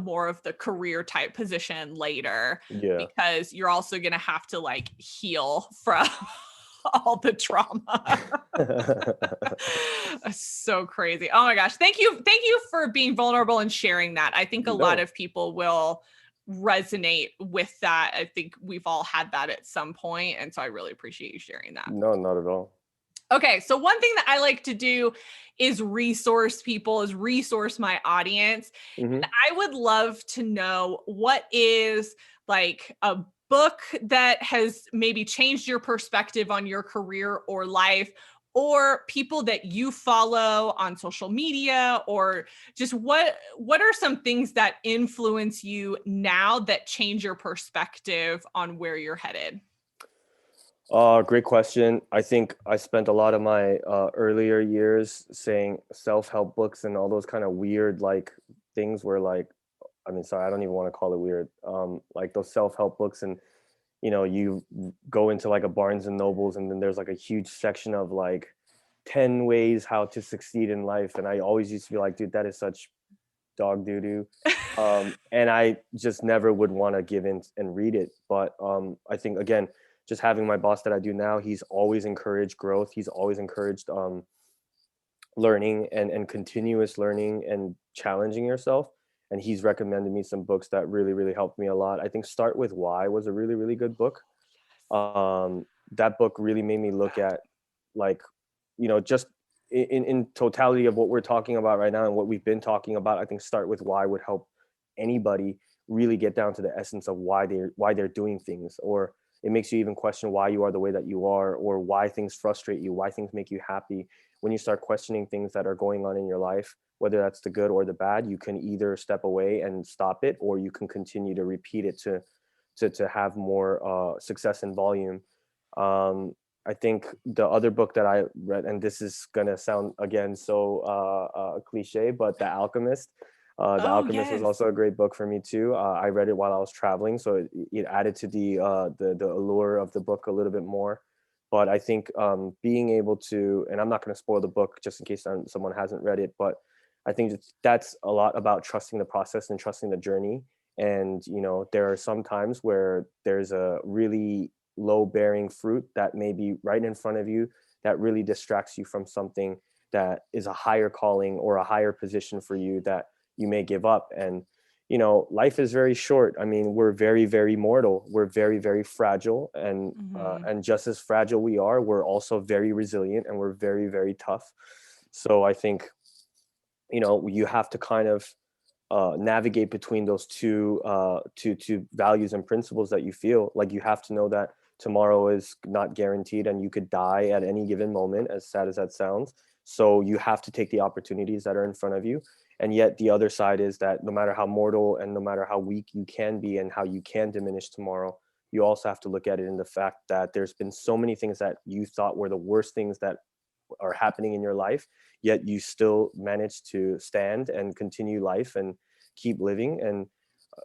more of the career type position later, because you're also going to have to like heal from all the trauma. So crazy. Oh my gosh. Thank you for being vulnerable and sharing that. I think a lot of people will resonate with that. I think we've all had that at some point. And so I really appreciate you sharing that. No, not at all. Okay. So one thing that I like to do is resource my audience. And I would love to know, what is like a book that has maybe changed your perspective on your career or life, or people that you follow on social media, or just what are some things that influence you now that change your perspective on where you're headed? Great question. I think I spent a lot of my earlier years saying self-help books and all those kind of weird like things were like, I mean, sorry, I don't even want to call it weird. Like those self-help books, and you go into like a Barnes and Nobles, and then there's like a huge section of like 10 ways how to succeed in life. And I always used to be like, dude, that is such dog doo doo. And I just never would want to give in and read it. But I think again, just having my boss that I do now, he's always encouraged growth. He's always encouraged learning and continuous learning and challenging yourself. And he's recommended me some books that really, really helped me a lot. I think Start With Why was a really, really good book. That book really made me look at like, just in totality of what we're talking about right now and what we've been talking about. I think Start With Why would help anybody really get down to the essence of why they're doing things, or it makes you even question why you are the way that you are, or why things frustrate you, why things make you happy. When you start questioning things that are going on in your life, whether that's the good or the bad, you can either step away and stop it, or you can continue to repeat it to have more success and volume. I think the other book that I read, and this is gonna sound again so cliche, but The Alchemist. The Oh, Alchemist was yes. also a great book for me too. I read it while I was traveling, so it added to the allure of the book a little bit more. But I think being able to, and I'm not going to spoil the book just in case someone hasn't read it, but I think that's a lot about trusting the process and trusting the journey. And there are some times where there's a really low bearing fruit that may be right in front of you that really distracts you from something that is a higher calling or a higher position for you that you may give up. And life is very short. I mean, we're very, very mortal. We're very, very fragile, and just as fragile we are, we're also very resilient, and we're very, very tough. So I think you have to kind of navigate between those two values and principles that you feel. Like, you have to know that tomorrow is not guaranteed, and you could die at any given moment, as sad as that sounds. So you have to take the opportunities that are in front of you. And yet the other side is that no matter how mortal and no matter how weak you can be and how you can diminish tomorrow, you also have to look at it in the fact that there's been so many things that you thought were the worst things that are happening in your life, yet you still manage to stand and continue life and keep living. And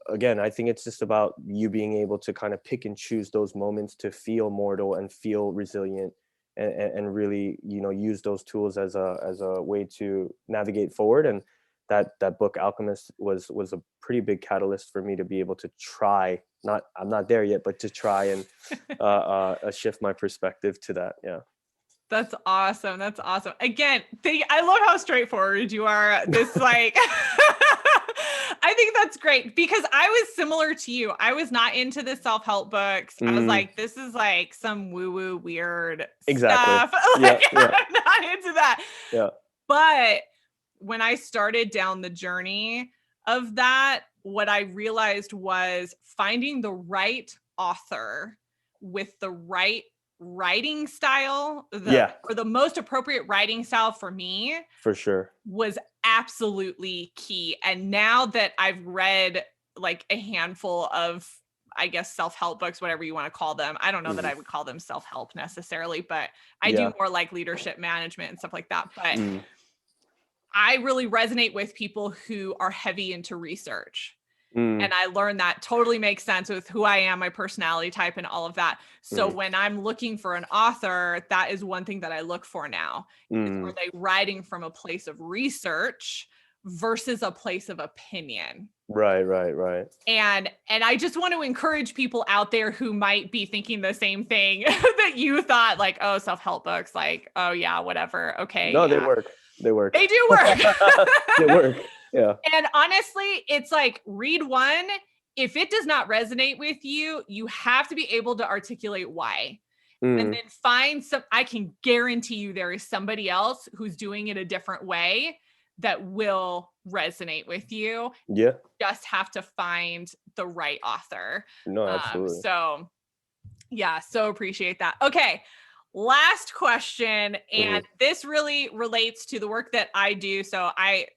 again, I think it's just about you being able to kind of pick and choose those moments to feel mortal and feel resilient, and really use those tools as a way to navigate forward. And that book Alchemist was a pretty big catalyst for me to be able to try, I'm not there yet, but to try and shift my perspective to that. Yeah. That's awesome. That's awesome. Again, I love how straightforward you are. This like, I think that's great because I was similar to you. I was not into the self-help books. I was Mm, like, this is like some woo-woo weird exactly. stuff. Yeah, Like, yeah, I'm not into that. yeah. But when I started down the journey of that, what I realized was finding the right author with the right writing style, Yeah, or the most appropriate writing style for me, for sure. was absolutely key. And now that I've read like a handful of, I guess, self-help books, whatever you want to call them. I don't know that Mm, I would call them self-help necessarily, but I do yeah. more like leadership management and stuff like that. But Mm, I really resonate with people who are heavy into research. mm, And I learned that totally makes sense with who I am, my personality type, and all of that. So mm, when I'm looking for an author, that is one thing that I look for now. Is, are mm. they writing from a place of research versus a place of opinion? Right, right, right. And I just want to encourage people out there who might be thinking the same thing that you thought, like, oh, self-help books, like, oh yeah, whatever. Okay, No, they yeah. work. They work. They do work. They work. Yeah. And honestly, it's like, read one. If it does not resonate with you, you have to be able to articulate why. And Mm, then find I can guarantee you there is somebody else who's doing it a different way that will resonate with you. Yeah. Just have to find the right author. No, absolutely. So yeah, so appreciate that. Okay. Last question. And Hmm. this really relates to the work that I do. So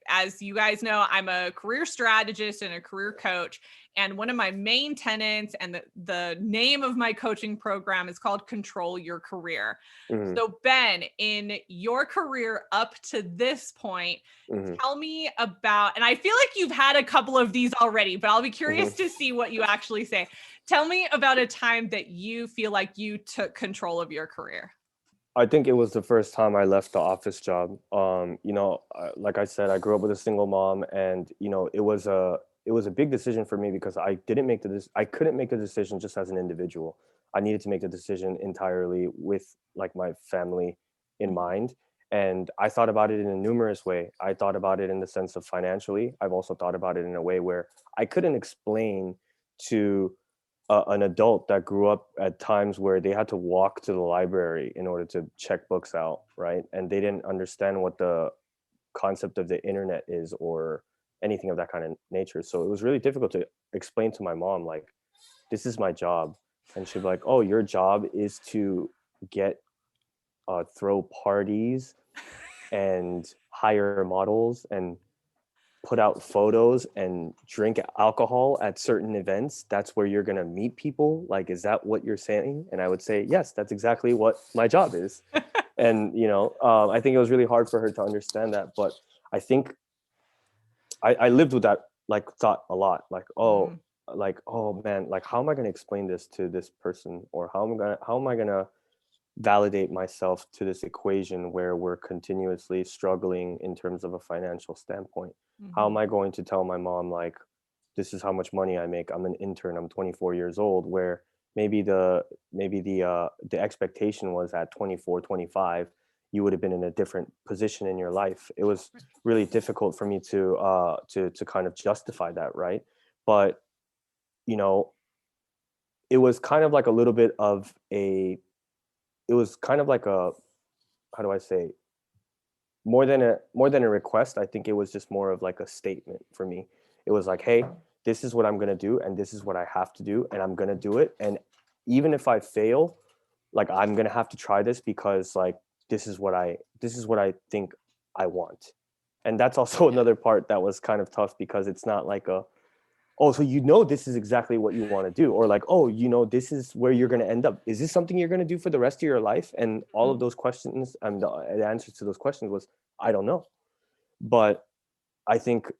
as you guys know, I'm a career strategist and a career coach. And one of my main tenets and the name of my coaching program is called Control Your Career. Hmm. So Ben, in your career up to this point, Hmm. tell me about, and I feel like you've had a couple of these already, but I'll be Hmm. curious to see what you actually say. Tell me about a time that you feel like you took control of your career. I think it was the first time I left the office job. Like I said, I grew up with a single mom, and it was a big decision for me because I couldn't make the decision just as an individual. I needed to make the decision entirely with like my family in Mhm. mind. And I thought about it in a numerous way. I thought about it in the sense of financially. I've also thought about it in a way where I couldn't explain to an adult that grew up at times where they had to walk to the library in order to check books out, right? And they didn't understand what the concept of the internet is or anything of that kind of nature. So it was really difficult to explain to my mom, like, this is my job. And she'd be like, oh, your job is to get throw parties and hire models and put out photos and drink alcohol at certain events. That's where you're going to meet people. Like, is that what you're saying? And I would say, yes, that's exactly what my job is. And I think it was really hard for her to understand that, but I think I lived with that like thought a lot, Mm, like, oh man, like, how am I going to explain this to this person, or how am I going to validate myself to this equation where we're continuously struggling in terms of a financial standpoint? How am mhm. I going to tell my mom, like, this is how much money I make? I'm an intern, I'm 24 years old, where maybe the expectation was at 24, 25, you would have been in a different position in your life. It was really difficult for me to kind of justify that, right? But you know, it was kind of like a little bit of a it was kind of like a, how do I say, more than a request. I think it was just more of like a statement for me. It was like, hey, this is what I'm going to do and this is what I have to do and I'm going to do it. And even if I fail, like, I'm going to have to try this because, like, this is what I think I want. And that's also Yeah. another part that was kind of tough because it's not like a, oh, so this is exactly what you want to do, or like, oh, this is where you're going to end up. Is this something you're going to do for the rest of your life? And all of Mhm. those questions, and the answers to those questions was, I don't know. But I think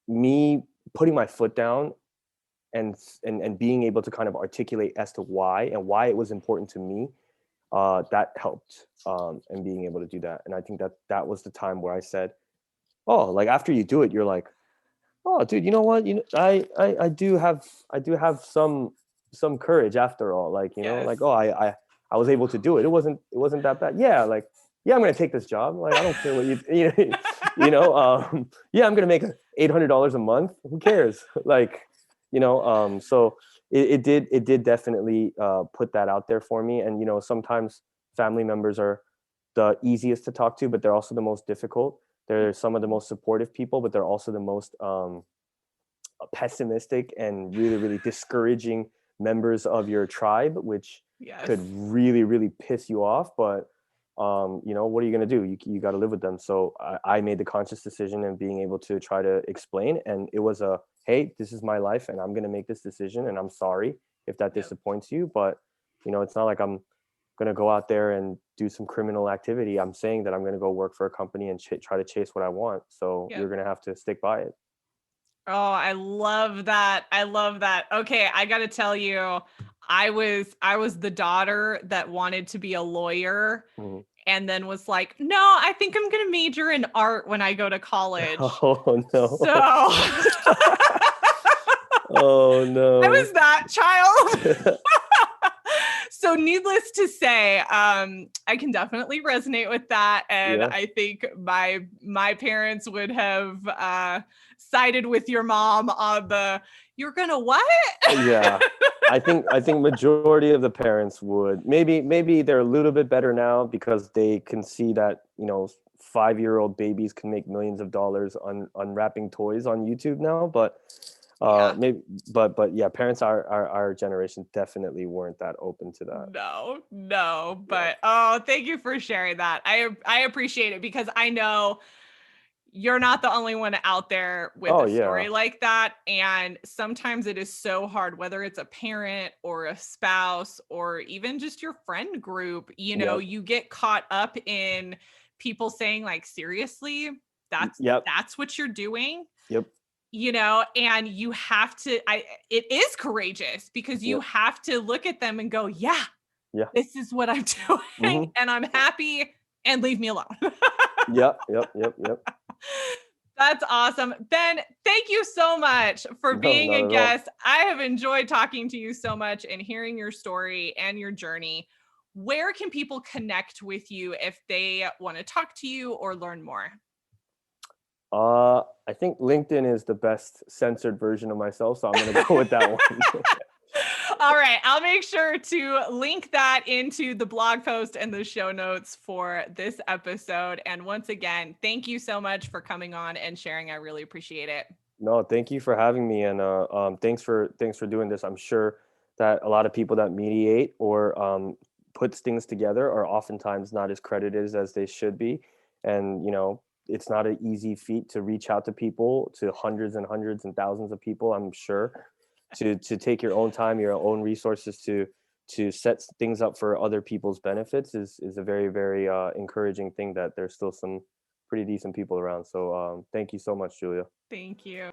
me putting my foot down and being able to kind of articulate as to why and why it was important to me, that helped, and being able to do that. And I think that was the time where I said, oh, like, after you do it, you're like, oh, dude, you know what? I do have some courage after all. Like, Yes. like, oh, I was able to do it. It wasn't that bad. Yeah, like, yeah, I'm gonna take this job. Like, I don't care what yeah, I'm gonna make $800 a month. Who cares? Like, so it did definitely put that out there for me. And sometimes family members are the easiest to talk to, but they're also the most difficult. They're some of the most supportive people, but they're also the most pessimistic and really, really discouraging members of your tribe, which could Yes. really, really piss you off. But what are you going to do? You got to live with them. So I made the conscious decision and being able to try to explain. And it was a, hey, this is my life and I'm going to make this decision. And I'm sorry if that Yep. disappoints you. But, it's not like I'm going to go out there and do some criminal activity. I'm saying that I'm going to go work for a company and try to chase what I want. So you're Yep. going to have to stick by it. Oh, I love that. I love that. Okay, I got to tell you, I was the daughter that wanted to be a lawyer Mhm. and then was like, "No, I think I'm going to major in art when I go to college." Oh So no. I Oh no. was that child. So needless to say, I can definitely resonate with that, and Yeah. I think my parents would have sided with your mom on the "you're gonna what?" Yeah. I think majority of the parents would. Maybe they're a little bit better now because they can see that, 5-year-old babies can make millions of dollars on unwrapping toys on YouTube now. But Yeah. maybe, but yeah, parents our generation definitely weren't that open to that. No, Yeah. but thank you for sharing that. I appreciate it because I know you're not the only one out there with Oh a yeah. story like that. And sometimes it is so hard, whether it's a parent or a spouse or even just your friend group, Yep. you get caught up in people saying like, seriously, Yep. that's what you're doing, Yep. and you have to, it is courageous because you Yep. have to look at them and go, yeah, Yeah. this is what I'm doing Hmm. and I'm happy and leave me alone. Yep. Yep. Yep. Yep. That's awesome. Ben, thank you so much for No, being a not at all. guest. I have enjoyed talking to you so much and hearing your story and your journey. Where can people connect with you if they want to talk to you or learn more? I think LinkedIn is the best censored version of myself, so I'm gonna go with that one. All right. I'll make sure to link that into the blog post and the show notes for this episode. And once again, thank you so much for coming on and sharing. I really appreciate it. No, thank you for having me, and thanks for doing this. I'm sure that a lot of people that mediate or puts things together are oftentimes not as credited as they should be, and it's not an easy feat to reach out to people, to hundreds and hundreds and thousands of people. I'm sure to take your own time, your own resources to set things up for other people's benefits is a very very encouraging thing that there's still some pretty decent people around. So thank you so much, Julia. Thank you.